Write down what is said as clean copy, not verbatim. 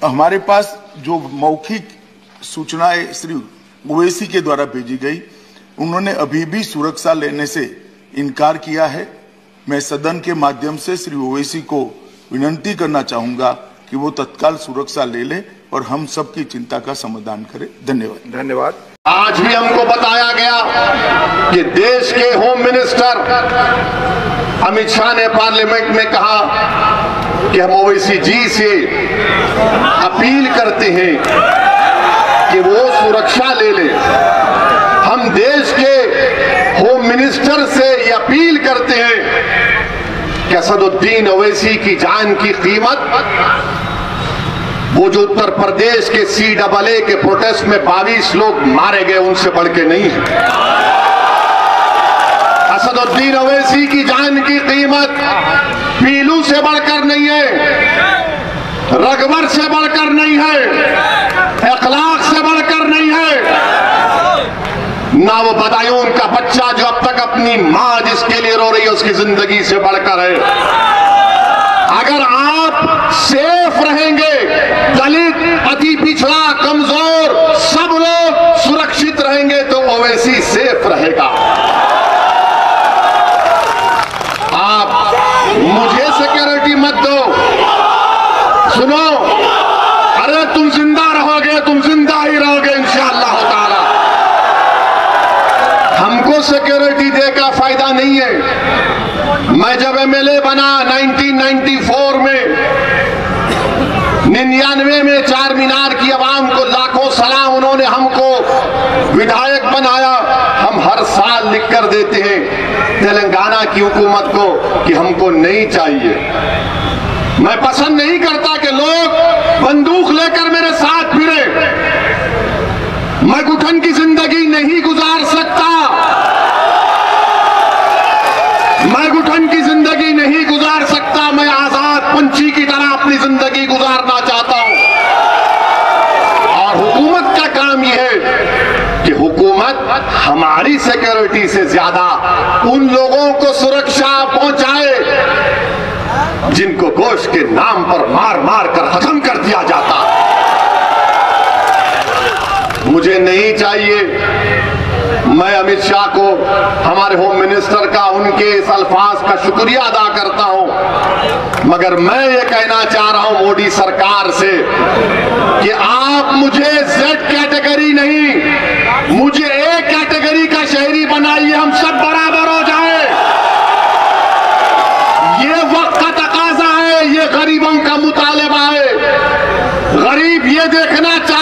हमारे पास जो मौखिक सूचनाएं श्री ओवैसी के द्वारा भेजी गई, उन्होंने अभी भी सुरक्षा लेने से इनकार किया है। मैं सदन के माध्यम से श्री ओवैसी को विनती करना चाहूंगा कि वो तत्काल सुरक्षा ले ले और हम सबकी चिंता का समाधान करें। धन्यवाद। आज भी हमको बताया गया कि देश के होम मिनिस्टर अमित शाह ने पार्लियामेंट में कहा कि हम ओवैसी जी से अपील करते हैं कि वो सुरक्षा ले ले। हम देश के होम मिनिस्टर से ये अपील करते हैं कि असदुद्दीन ओवैसी की जान की कीमत वो जो उत्तर प्रदेश के CAA के प्रोटेस्ट में 22 लोग मारे गए उनसे बढ़ के नहीं है। असदुद्दीन ओवैसी की जान की कीमत पीलू से बढ़कर नहीं है, रगबर से बढ़कर नहीं है, अखलाक से बढ़कर नहीं है, ना वो बदायूं का बच्चा जो अब तक अपनी मां जिसके लिए रो रही है उसकी जिंदगी से बढ़कर है। अगर आप सेफ रहेंगे, दलित, अति पिछड़ा, कमजोर सब लोग सुरक्षित रहेंगे तो ओवैसी सेफ रहेगा। आप मुझे सिक्योरिटी मत दो। सुनो, अरे तुम जिंदा रहोगे, तुम जिंदा ही रहोगे इंशाअल्लाह ताला। हमको सिक्योरिटी देकर फायदा नहीं है। मैं जब MLA बना 1994 में, 99 में चार मीनार की आवाम को लाखों सलाम, उन्होंने हमको विधायक बनाया। हम हर साल लिख कर देते हैं तेलंगाना की हुकूमत को कि हमको नहीं चाहिए। मैं पसंद नहीं करता कि लोग बंदूक लेकर मेरे साथ फिरे। मैं घुटन की जिंदगी नहीं गुजार सकता। मैं घुटन की जिंदगी नहीं गुजार सकता। मैं आजाद पंछी की तरह अपनी जिंदगी गुजारना चाहता हूं। और हुकूमत का काम यह है कि हुकूमत हमारी सिक्योरिटी से ज्यादा उन लोगों को सुरक्षा पहुंचाए जिनको गोश्त के नाम पर मार मार कर खत्म कर दिया जाता। मुझे नहीं चाहिए। मैं अमित शाह को, हमारे होम मिनिस्टर का, उनके इस अल्फाज का शुक्रिया अदा करता हूं, मगर मैं ये कहना चाह रहा हूं मोदी सरकार से कि आप मुझे Z कैटेगरी नहीं, मुझे A कैटेगरी का शहरी बनाइए। हम सब बराबर हो जाए। ये वक्त का तकाजा है, ये गरीबों का मुतालिबा है। गरीब ये देखना चाहते